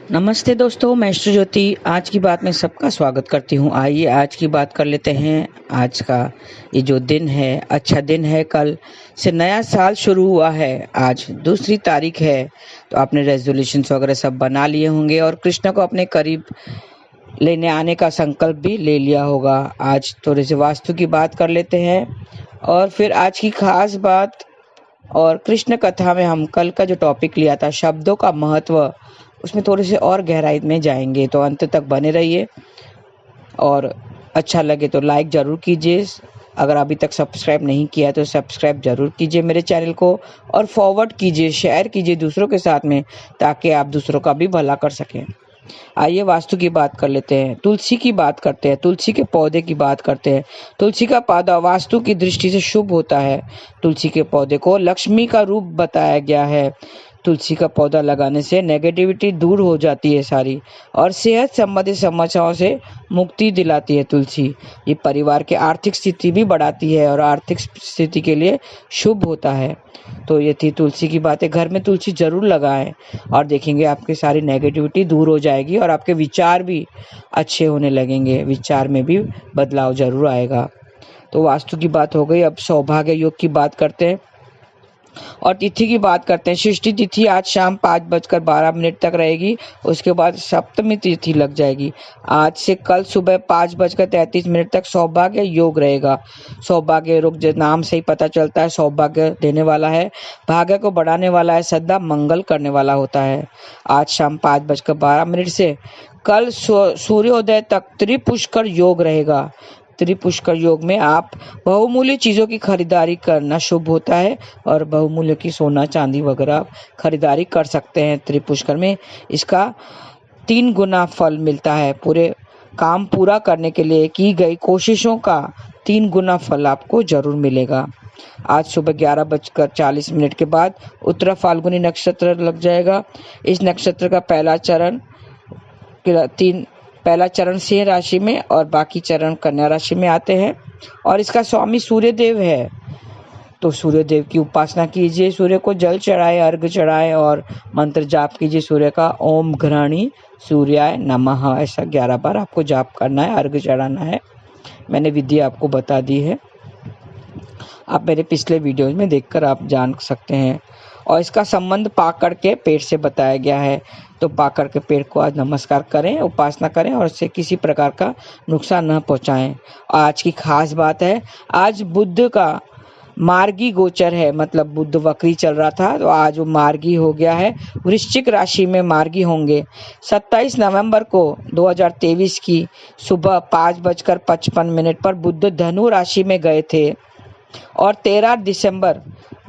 नमस्ते दोस्तों, मैं श्री ज्योति आज की बात में सबका स्वागत करती हूँ। आइए आज की बात कर लेते हैं। आज का ये जो दिन है, अच्छा दिन है। कल से नया साल शुरू हुआ है। आज 2 तारीख है, तो आपने रेजोल्यूशंस वगैरह सब बना लिए होंगे और कृष्ण को अपने करीब लेने आने का संकल्प भी ले लिया होगा। आज थोड़े से वास्तु की बात कर लेते हैं और फिर आज की खास बात और कृष्ण कथा में हम कल का जो टॉपिक लिया था, शब्दों का महत्व, उसमें थोड़े से और गहराई में जाएंगे। तो अंत तक बने रहिए और अच्छा लगे तो लाइक ज़रूर कीजिए। अगर अभी तक सब्सक्राइब नहीं किया तो सब्सक्राइब ज़रूर कीजिए मेरे चैनल को और फॉरवर्ड कीजिए, शेयर कीजिए दूसरों के साथ में, ताकि आप दूसरों का भी भला कर सकें। आइए वास्तु की बात कर लेते हैं। तुलसी की बात करते हैं, तुलसी के पौधे की बात करते हैं। तुलसी का पौधा वास्तु की दृष्टि से शुभ होता है। तुलसी के पौधे को लक्ष्मी का रूप बताया गया है। तुलसी का पौधा लगाने से नेगेटिविटी दूर हो जाती है सारी, और सेहत संबंधी समस्याओं से मुक्ति दिलाती है तुलसी। ये परिवार की आर्थिक स्थिति भी बढ़ाती है और आर्थिक स्थिति के लिए शुभ होता है। तो ये थी तुलसी की बातें। घर में तुलसी जरूर लगाएं और देखेंगे आपकी सारी नेगेटिविटी दूर हो जाएगी और आपके विचार भी अच्छे होने लगेंगे। विचार में भी बदलाव जरूर आएगा। तो वास्तु की बात हो गई। अब सौभाग्य योग की बात करते हैं और तिथि की बात करते हैं। षष्ठी तिथि आज शाम 5:12 तक रहेगी। उसके बाद सप्तमी तिथि लग जाएगी। आज से कल सुबह 5:33 तक सौभाग्य योग रहेगा। सौभाग्य योग जो नाम से ही पता चलता है, सौभाग्य देने वाला है, भाग्य को बढ़ाने वाला है, सदा मंगल करने वाला होता है। आज शाम 5:12 से कल सूर्योदय तक त्रिपुष्कर योग रहेगा। त्रिपुष्कर योग में आप बहुमूल्य चीज़ों की खरीदारी करना शुभ होता है और बहुमूल्य की सोना चांदी वगैरह खरीदारी कर सकते हैं त्रिपुष्कर में। इसका 3 गुना फल मिलता है। पूरे काम पूरा करने के लिए की गई कोशिशों का 3 गुना फल आपको जरूर मिलेगा। आज सुबह 11:40 के बाद उत्तरा फाल्गुनी नक्षत्र लग जाएगा। इस नक्षत्र का पहला चरण सिंह राशि में और बाकी चरण कन्या राशि में आते हैं और इसका स्वामी सूर्यदेव है। तो सूर्यदेव की उपासना कीजिए, सूर्य को जल चढ़ाए, अर्घ्य चढ़ाए और मंत्र जाप कीजिए सूर्य का। ओम घृणी सूर्याय नमः, ऐसा 11 बार आपको जाप करना है, अर्घ्य चढ़ाना है। मैंने विधि आपको बता दी है, आप मेरे पिछले वीडियोज में देखकर आप जान सकते हैं। और इसका संबंध पाकड़ के पेड़ से बताया गया है। तो पाकड़ के पेड़ को आज नमस्कार करें, उपासना करें और इससे किसी प्रकार का नुकसान न पहुंचाएं। आज की खास बात है, आज बुध का मार्गी गोचर है, मतलब बुध वक्री चल रहा था तो आज वो मार्गी हो गया है। वृश्चिक राशि में मार्गी होंगे। 27 नवंबर को 2023 की सुबह 5:55 पर बुध धनु राशि में गए थे और 13 दिसंबर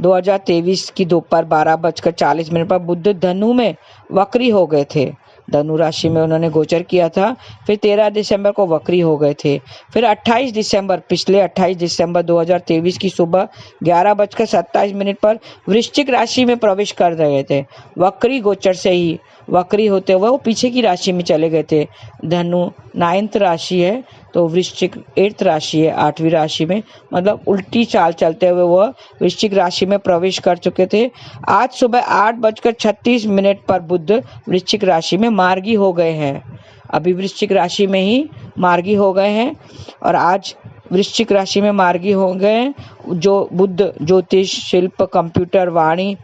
2023 की दोपहर 12:40 पर बुध धनु में वक्री हो गए थे। धनु राशि में उन्होंने गोचर किया था, फिर 13 दिसंबर को वक्री हो गए थे। फिर 28 दिसंबर 2023 की सुबह 11:27 पर वृश्चिक राशि में प्रवेश कर रहे थे। वक्री गोचर से ही वक्री होते हुए वो पीछे की राशि में चले गए थे। धनु 9th राशि है तो वृश्चिक 8th राशि है, 8वीं राशि में, मतलब उल्टी चाल चलते हुए वह वृश्चिक राशि में प्रवेश कर चुके थे। आज सुबह 8:36 पर बुध वृश्चिक राशि में मार्गी हो गए हैं। अभी वृश्चिक राशि में ही मार्गी हो गए हैं और आज वृश्चिक राशि में मार्गी हो गए। जो बुध ज्योतिष, शिल्प, कंप्यूटर, वाणी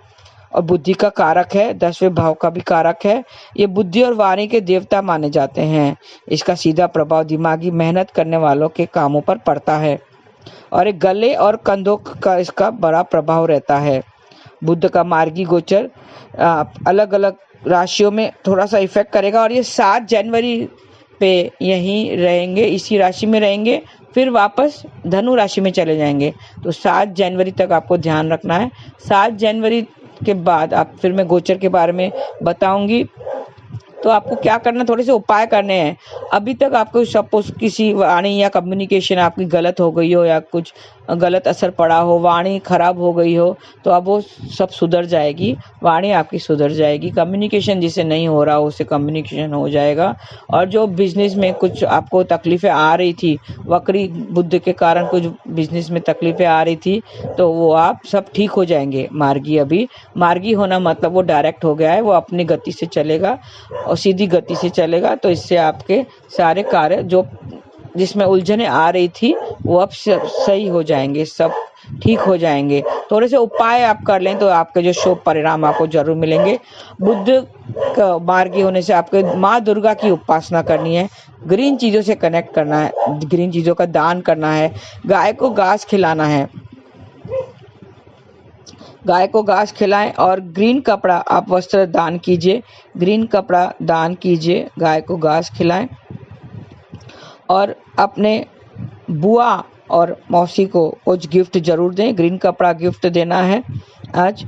और बुद्धि का कारक है, 10वें भाव का भी कारक है। ये बुद्धि और वाणी के देवता माने जाते हैं। इसका सीधा प्रभाव दिमागी मेहनत करने वालों के कामों पर पड़ता है और एक गले और कंधों का इसका बड़ा प्रभाव रहता है। बुध का मार्गी गोचर अलग अलग राशियों में थोड़ा सा इफेक्ट करेगा और ये 7 जनवरी पे यहीं रहेंगे, इसी राशि में रहेंगे, फिर वापस धनु राशि में चले जाएंगे। तो 7 जनवरी तक आपको ध्यान रखना है। 7 जनवरी के बाद आप फिर मैं गोचर के बारे में बताऊंगी। तो आपको क्या करना, थोड़े से उपाय करने हैं। अभी तक आपको सपोज किसी वाणी या कम्युनिकेशन आपकी गलत हो गई हो या कुछ गलत असर पड़ा हो, वाणी खराब हो गई हो, तो अब वो सब सुधर जाएगी, वाणी आपकी सुधर जाएगी। कम्युनिकेशन जिसे नहीं हो रहा हो उससे कम्युनिकेशन हो जाएगा। और जो बिजनेस में कुछ आपको तकलीफें आ रही थी, वक्री बुद्धि के कारण कुछ बिजनेस में तकलीफें आ रही थी, तो वो आप सब ठीक हो जाएंगे। मार्गी अभी मार्गी होना मतलब वो डायरेक्ट हो गया है, वो अपनी गति से चलेगा और सीधी गति से चलेगा। तो इससे आपके सारे कार्य जो जिसमें उलझने आ रही थी वो अब सही हो जाएंगे, सब ठीक हो जाएंगे। थोड़े से उपाय आप कर लें तो आपके जो शुभ परिणाम आपको जरूर मिलेंगे। बुद्ध का मार्गी होने से आपको माँ दुर्गा की उपासना करनी है, ग्रीन चीजों से कनेक्ट करना है, ग्रीन चीजों का दान करना है, गाय को घास खिलाना है, गाय को घास खिलाएं। और ग्रीन कपड़ा आप वस्त्र दान कीजिए, ग्रीन कपड़ा दान कीजिए, गाय को घास खिलाएं। और अपने बुआ और मौसी को कुछ गिफ्ट जरूर दें, ग्रीन कपड़ा गिफ्ट देना है आज।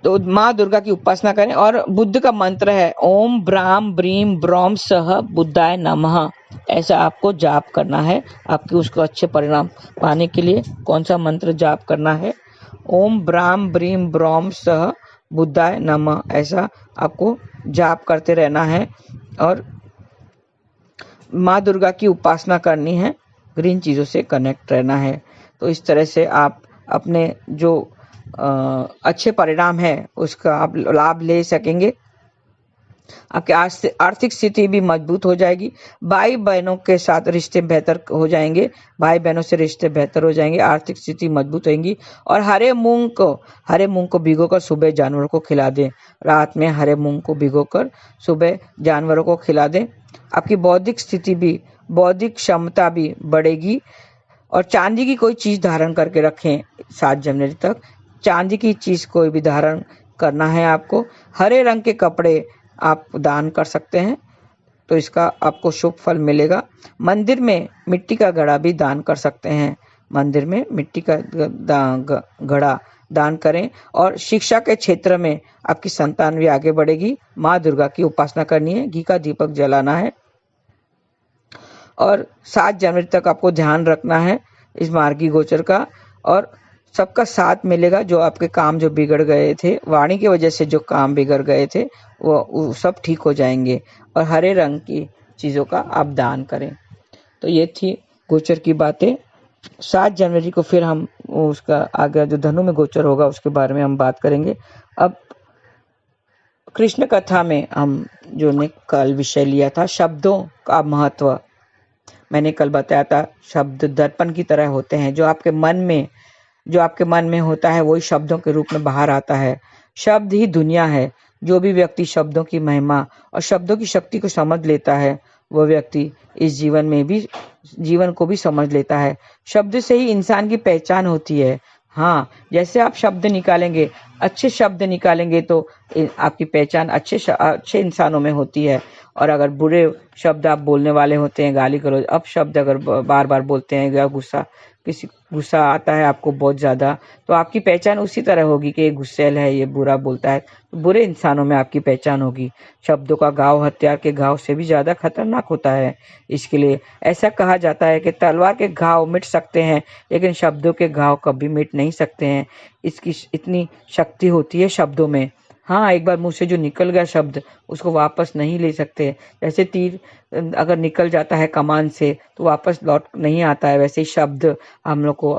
तो माँ दुर्गा की उपासना करें। और बुद्ध का मंत्र है ओम ब्राम ब्रीम ब्रॉम सह बुद्धाय नमः, ऐसा आपको जाप करना है। आपके उसको अच्छे परिणाम पाने के लिए कौन सा मंत्र जाप करना है? ओम ब्राम ब्रीम ब्रॉम सह बुद्धाय नमः, ऐसा आपको जाप करते रहना है। और माँ दुर्गा की उपासना करनी है, ग्रीन चीज़ों से कनेक्ट रहना है। तो इस तरह से आप अपने जो अच्छे परिणाम है उसका आप लाभ ले सकेंगे। आपकी आर्थिक स्थिति भी मजबूत हो जाएगी, भाई बहनों के साथ रिश्ते बेहतर हो जाएंगे, भाई बहनों से रिश्ते बेहतर हो जाएंगे, आर्थिक स्थिति मजबूत होगी। और हरे मूंग को भिगोकर सुबह जानवरों को खिला दें, रात में हरे मूंग को भिगोकर सुबह जानवरों को खिला दें। आपकी बौद्धिक क्षमता भी बढ़ेगी। और चांदी की कोई चीज धारण करके रखें 7 जनवरी तक, चांदी की चीज कोई भी धारण करना है आपको। हरे रंग के कपड़े आप दान कर सकते हैं, तो इसका आपको शुभ फल मिलेगा। मंदिर में मिट्टी का घड़ा भी दान कर सकते हैं, मंदिर में मिट्टी का घड़ा दान करें। और शिक्षा के क्षेत्र में आपकी संतान भी आगे बढ़ेगी। माँ दुर्गा की उपासना करनी है, घी का दीपक जलाना है। और 7 जनवरी तक आपको ध्यान रखना है इस मार्गी गोचर का, और सबका साथ मिलेगा। जो आपके काम जो बिगड़ गए थे, वाणी की वजह से जो काम बिगड़ गए थे, वो सब ठीक हो जाएंगे। और हरे रंग की चीज़ों का आप दान करें। तो ये थी गोचर की बातें। 7 जनवरी को फिर हम उसका आगे जो धनु में गोचर होगा उसके बारे में हम बात करेंगे। अब कृष्ण कथा में हम जो ने कल विषय लिया था शब्दों का महत्व, मैंने कल बताया था शब्द दर्पण की तरह होते हैं। जो आपके मन में होता है वही शब्दों के रूप में बाहर आता है। शब्द ही दुनिया है। जो भी व्यक्ति शब्दों की महिमा और शब्दों की शक्ति को समझ लेता है, वह व्यक्ति इस जीवन को भी समझ लेता है। शब्द से ही इंसान की पहचान होती है। हाँ, जैसे आप शब्द निकालेंगे, अच्छे शब्द निकालेंगे तो आपकी पहचान अच्छे इंसानों में होती है। और अगर बुरे शब्द आप बोलने वाले होते हैं, गाली गलौज अपशब्द अगर बार बार बोलते हैं, या गुस्सा आता है आपको बहुत ज़्यादा, तो आपकी पहचान उसी तरह होगी कि ये गुस्सैल है, ये बुरा बोलता है, तो बुरे इंसानों में आपकी पहचान होगी। शब्दों का घाव हथियार के घाव से भी ज़्यादा खतरनाक होता है। इसके लिए ऐसा कहा जाता है कि तलवार के घाव मिट सकते हैं, लेकिन शब्दों के घाव कभी मिट नहीं सकते हैं। इसकी इतनी शक्ति होती है शब्दों में। हाँ, एक बार मुंह से जो निकल गया शब्द उसको वापस नहीं ले सकते। जैसे तीर अगर निकल जाता है कमान से तो वापस लौट नहीं आता है, वैसे ही शब्द हम लोग को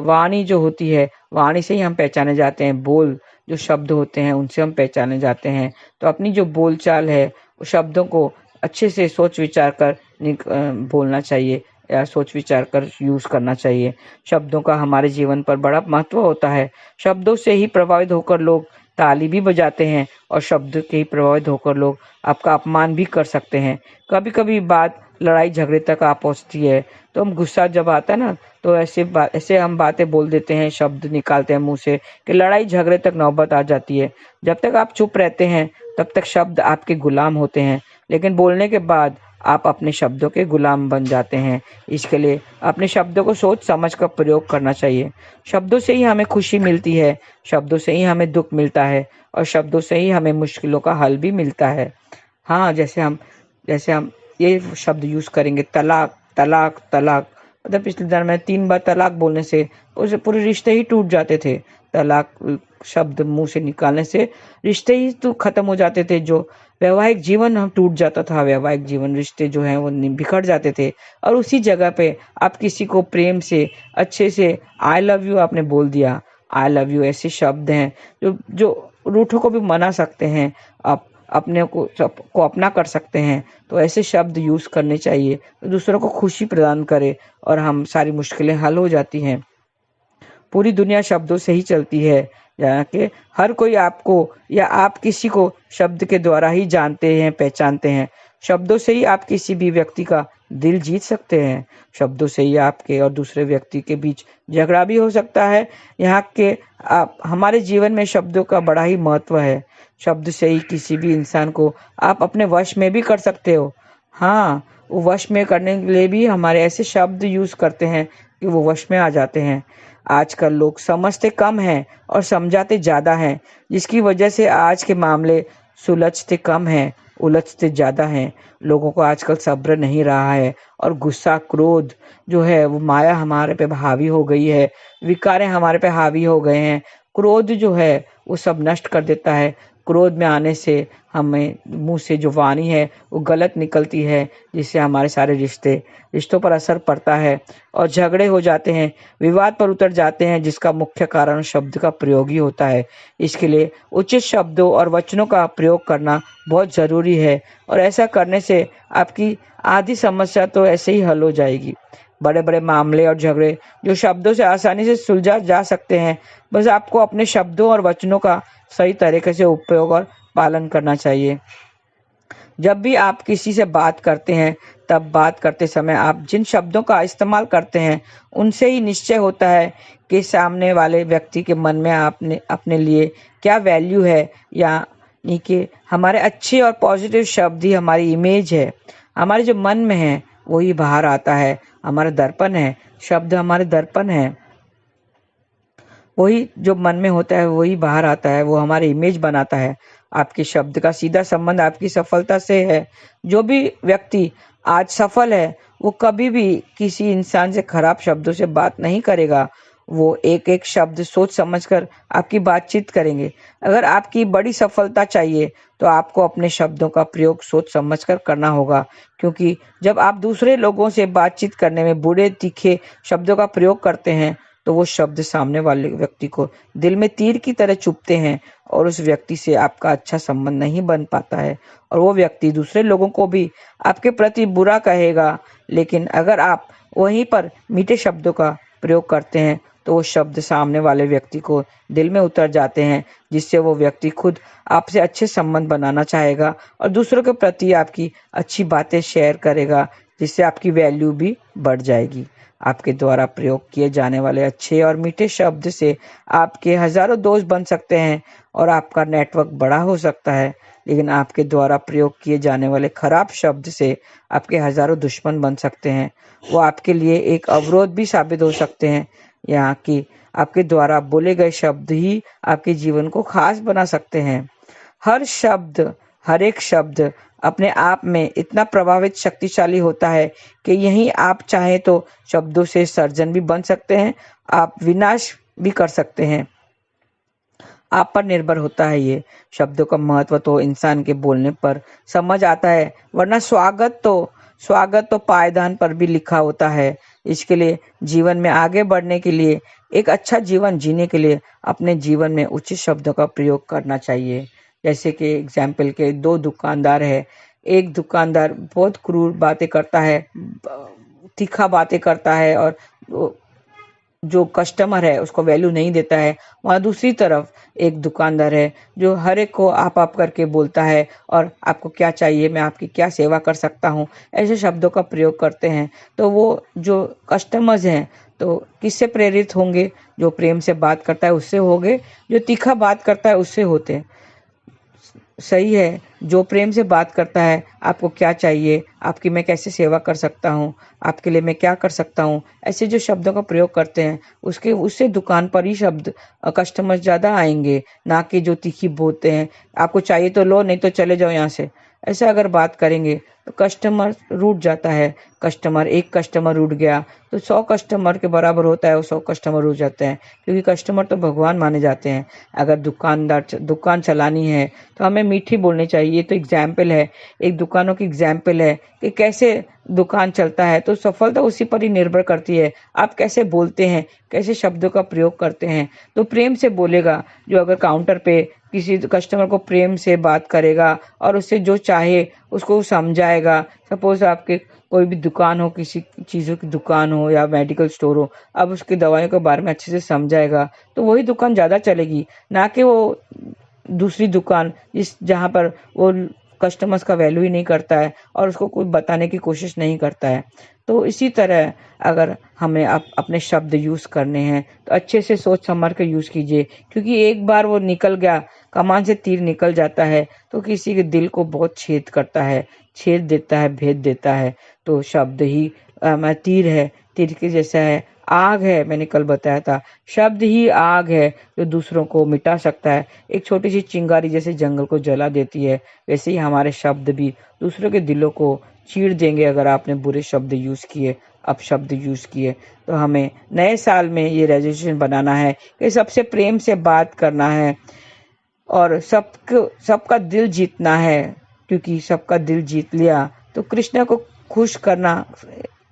वाणी जो होती है, वाणी से ही हम पहचाने जाते हैं। बोल जो शब्द होते हैं उनसे हम पहचाने जाते हैं। तो अपनी जो बोलचाल है वो शब्दों को अच्छे से सोच विचार कर बोलना चाहिए, या सोच विचार कर यूज करना चाहिए। शब्दों का हमारे जीवन पर बड़ा महत्व होता है। शब्दों से ही प्रभावित होकर लोग ताली भी बजाते हैं, और शब्द के ही प्रभावित होकर लोग आपका अपमान भी कर सकते हैं। कभी कभी बात लड़ाई झगड़े तक आ पहुंचती है। तो हम गुस्सा जब आता है ना, तो ऐसे हम बातें बोल देते हैं, शब्द निकालते हैं मुंह से कि लड़ाई झगड़े तक नौबत आ जाती है। जब तक आप चुप रहते हैं तब तक शब्द आपके गुलाम होते हैं, लेकिन बोलने के बाद आप अपने शब्दों के गुलाम बन जाते हैं। इसके लिए अपने शब्दों को सोच समझ कर प्रयोग करना चाहिए। शब्दों से ही हमें खुशी मिलती है, शब्दों से ही हमें दुख मिलता है, और शब्दों से ही हमें मुश्किलों का हल भी मिलता है। हाँ, जैसे हम ये शब्द यूज करेंगे तलाक, तलाक तलाक, मतलब पिछले दर में 3 बार तलाक बोलने से उस पूरे रिश्ते ही टूट जाते थे। तलाक शब्द मुंह से निकालने से रिश्ते ही तो खत्म हो जाते थे। जो वैवाहिक जीवन हम टूट जाता था, वैवाहिक जीवन रिश्ते जो हैं वो बिखर जाते थे। और उसी जगह पे आप किसी को प्रेम से अच्छे से आई लव यू आपने बोल दिया। आई लव यू ऐसे शब्द हैं जो जो रूठों को भी मना सकते हैं, आप अपने को अपना कर सकते हैं। तो ऐसे शब्द यूज़ करने चाहिए तो दूसरों को खुशी प्रदान करे और हम सारी मुश्किलें हल हो जाती हैं। पूरी दुनिया शब्दों से ही चलती है, जहाँ के हर कोई आपको या आप किसी को शब्द के द्वारा ही जानते हैं, पहचानते हैं। शब्दों से ही आप किसी भी व्यक्ति का दिल जीत सकते हैं। शब्दों से ही आपके और दूसरे व्यक्ति के बीच झगड़ा भी हो सकता है। यहाँ के आप हमारे जीवन में शब्दों का बड़ा ही महत्व है। शब्द से ही किसी भी इंसान को आप अपने वश में भी कर सकते हो। हाँ, वो वश में करने के लिए भी हमारे ऐसे शब्द यूज़ करते हैं कि वो वश में आ जाते हैं। आजकल लोग समझते कम हैं और समझाते ज़्यादा हैं, जिसकी वजह से आज के मामले सुलझते कम हैं, उलझते ज़्यादा हैं। लोगों को आजकल सब्र नहीं रहा है और गुस्सा, क्रोध जो है वो माया हमारे पे हावी हो गई है, विकारें हमारे पे हावी हो गए हैं। क्रोध जो है वो सब नष्ट कर देता है। क्रोध में आने से हमें मुंह से जो वाणी है वो गलत निकलती है, जिससे हमारे सारे रिश्तों पर असर पड़ता है और झगड़े हो जाते हैं, विवाद पर उतर जाते हैं, जिसका मुख्य कारण शब्द का प्रयोग ही होता है। इसके लिए उचित शब्दों और वचनों का प्रयोग करना बहुत ज़रूरी है और ऐसा करने से आपकी आधी समस्या तो ऐसे ही हल हो जाएगी। बड़े बड़े मामले और झगड़े जो शब्दों से आसानी से सुलझा जा सकते हैं, बस आपको अपने शब्दों और वचनों का सही तरीके से उपयोग और पालन करना चाहिए। जब भी आप किसी से बात करते हैं, तब बात करते समय आप जिन शब्दों का इस्तेमाल करते हैं, उनसे ही निश्चय होता है कि सामने वाले व्यक्ति के मन में आपने अपने लिए क्या वैल्यू है। यानी कि हमारे अच्छे और पॉजिटिव शब्द ही हमारी इमेज है। हमारे जो मन में है वही बाहर आता है। हमारा दर्पण है, शब्द हमारे दर्पण है। वही जो मन में होता है वही बाहर आता है, वो हमारी इमेज बनाता है। आपके शब्द का सीधा संबंध आपकी सफलता से है। जो भी व्यक्ति आज सफल है वो कभी भी किसी इंसान से खराब शब्दों से बात नहीं करेगा। वो एक एक शब्द सोच समझकर आपकी बातचीत करेंगे। अगर आपकी बड़ी सफलता चाहिए तो आपको अपने शब्दों का प्रयोग सोच समझकर करना होगा, क्योंकि जब आप दूसरे लोगों से बातचीत करने में बुरे तीखे शब्दों का प्रयोग करते हैं तो वो शब्द सामने वाले व्यक्ति को दिल में तीर की तरह चुभते हैं और उस व्यक्ति से आपका अच्छा संबंध नहीं बन पाता है और वो व्यक्ति दूसरे लोगों को भी आपके प्रति बुरा कहेगा। लेकिन अगर आप वहीं पर मीठे शब्दों का प्रयोग करते हैं तो वो शब्द सामने वाले व्यक्ति को दिल में उतर जाते हैं, जिससे वो व्यक्ति खुद आपसे अच्छे संबंध बनाना चाहेगा और दूसरों के प्रति आपकी अच्छी बातें शेयर करेगा, जिससे आपकी वैल्यू भी बढ़ जाएगी। आपके द्वारा प्रयोग किए जाने वाले अच्छे और मीठे शब्द से आपके हजारों दोस्त बन सकते हैं और आपका नेटवर्क बड़ा हो सकता है। लेकिन आपके द्वारा प्रयोग किए जाने वाले खराब शब्द से आपके हजारों दुश्मन बन सकते हैं। वो आपके लिए एक अवरोध भी साबित हो सकते हैं। यहाँ की आपके द्वारा बोले गए शब्द ही आपके जीवन को खास बना सकते हैं। हर एक शब्द अपने आप में इतना प्रभावित शक्तिशाली होता है कि यही आप चाहें तो शब्दों से सर्जन भी बन सकते हैं, आप विनाश भी कर सकते हैं। आप पर निर्भर होता है। ये शब्दों का महत्व तो इंसान के बोलने पर समझ आता है, वरना स्वागत तो पायदान पर भी लिखा होता है। इसके लिए जीवन में आगे बढ़ने के लिए, एक अच्छा जीवन जीने के लिए अपने जीवन में उचित शब्दों का प्रयोग करना चाहिए। जैसे कि एग्जाम्पल के 2 दुकानदार है। एक दुकानदार बहुत क्रूर बातें करता है, तीखा बातें करता है और जो कस्टमर है उसको वैल्यू नहीं देता है। वहाँ दूसरी तरफ एक दुकानदार है जो हर एक को आप करके बोलता है और आपको क्या चाहिए, मैं आपकी क्या सेवा कर सकता हूँ, ऐसे शब्दों का प्रयोग करते हैं। तो वो जो कस्टमर्स हैं तो किससे प्रेरित होंगे? जो प्रेम से बात करता है उससे होंगे, जो तीखा बात करता है उससे होते हैं। सही है, जो प्रेम से बात करता है, आपको क्या चाहिए, आपकी मैं कैसे सेवा कर सकता हूँ, आपके लिए मैं क्या कर सकता हूँ, ऐसे जो शब्दों का प्रयोग करते हैं उससे दुकान पर ही शब्द कस्टमर ज़्यादा आएंगे, ना कि जो तीखी बोलते हैं आपको चाहिए तो लो नहीं तो चले जाओ यहाँ से। ऐसा अगर बात करेंगे तो कस्टमर रूठ जाता है। एक कस्टमर रूठ गया तो 100 कस्टमर के बराबर होता है, वो 100 कस्टमर रूठ जाते हैं, क्योंकि कस्टमर तो भगवान माने जाते हैं। अगर दुकान चलानी है तो हमें मीठी बोलनी चाहिए। ये तो एग्जाम्पल है, एक दुकानों की एग्जाम्पल है कि कैसे दुकान चलता है। तो सफलता उसी पर ही निर्भर करती है, आप कैसे बोलते हैं, कैसे शब्दों का प्रयोग करते हैं। तो प्रेम से बोलेगा, जो अगर काउंटर पे किसी कस्टमर को प्रेम से बात करेगा और उससे जो चाहे उसको समझाएगा। सपोज आपके कोई भी दुकान हो, किसी चीज़ों की दुकान हो या मेडिकल स्टोर हो, अब उसकी दवाइयों के बारे में अच्छे से समझाएगा तो वही दुकान ज़्यादा चलेगी, ना कि वो दूसरी दुकान जहाँ पर वो कस्टमर्स का वैल्यू ही नहीं करता है और उसको कुछ बताने की कोशिश नहीं करता है। तो इसी तरह अगर हमें अपने शब्द यूज़ करने हैं तो अच्छे से सोच समझ कर यूज़ कीजिए, क्योंकि एक बार वो निकल गया, कमान से तीर निकल जाता है तो किसी के दिल को बहुत छेद करता है, छेद देता है, भेद देता है। तो शब्द ही तीर है, तीर के जैसा है, आग है। मैंने कल बताया था, शब्द ही आग है जो दूसरों को मिटा सकता है। एक छोटी सी चिंगारी जैसे जंगल को जला देती है, वैसे ही हमारे शब्द भी दूसरों के दिलों को चीर देंगे अगर आपने बुरे शब्द यूज़ किए, अपशब्द यूज़ किए। तो हमें नए साल में ये रेजोल्यूशन बनाना है कि सबसे प्रेम से बात करना है और सबका दिल जीतना है, क्योंकि सबका दिल जीत लिया तो कृष्णा को खुश करना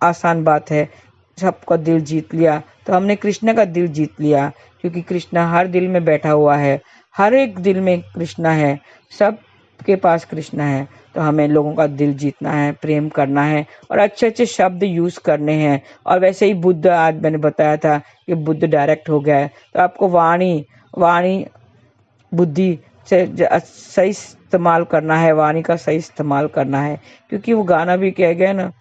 आसान बात है। सबका दिल जीत लिया तो हमने कृष्णा का दिल जीत लिया, क्योंकि कृष्णा हर दिल में बैठा हुआ है, हर एक दिल में कृष्णा है, सबके पास कृष्णा है। तो हमें लोगों का दिल जीतना है, प्रेम करना है और अच्छे अच्छे शब्द यूज़ करने हैं। और वैसे ही बुद्ध, आज मैंने बताया था कि बुद्ध डायरेक्ट हो गया है, तो आपको वाणी बुद्धि से सही इस्तेमाल करना है, वाणी का सही इस्तेमाल करना है। क्योंकि वो गाना भी कह गया ना,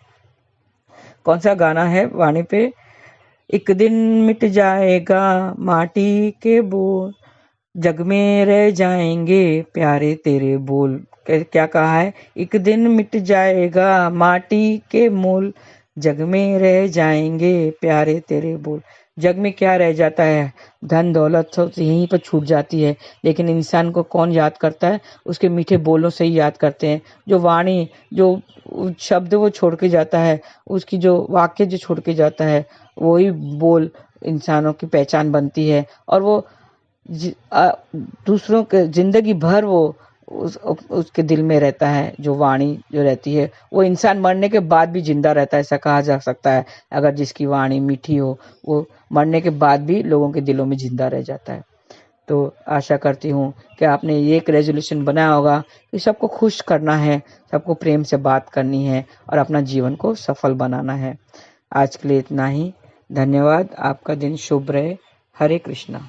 कौन सा गाना है वाणी पे, एक दिन मिट जाएगा माटी के बोल, जग में रह जाएंगे प्यारे तेरे बोल। क्या कहा है, एक दिन मिट जाएगा माटी के मोल, जग में रह जाएंगे प्यारे तेरे बोल। जग में क्या रह जाता है, धन दौलत सब यहीं पर छूट जाती है, लेकिन इंसान को कौन याद करता है, उसके मीठे बोलों से ही याद करते हैं। जो वाणी, जो शब्द वो छोड़ के जाता है, उसकी जो वाक्य जो छोड़ के जाता है, वही बोल इंसानों की पहचान बनती है। और वो दूसरों के जिंदगी भर वो उसके दिल में रहता है। जो वाणी जो रहती है वो इंसान मरने के बाद भी जिंदा रहता है, ऐसा कहा जा सकता है। अगर जिसकी वाणी मीठी हो, वो मरने के बाद भी लोगों के दिलों में जिंदा रह जाता है। तो आशा करती हूँ कि आपने ये एक रेजोल्यूशन बनाया होगा कि सबको खुश करना है, सबको प्रेम से बात करनी है और अपना जीवन को सफल बनाना है। आज के लिए इतना ही। धन्यवाद। आपका दिन शुभ रहे। हरे कृष्णा।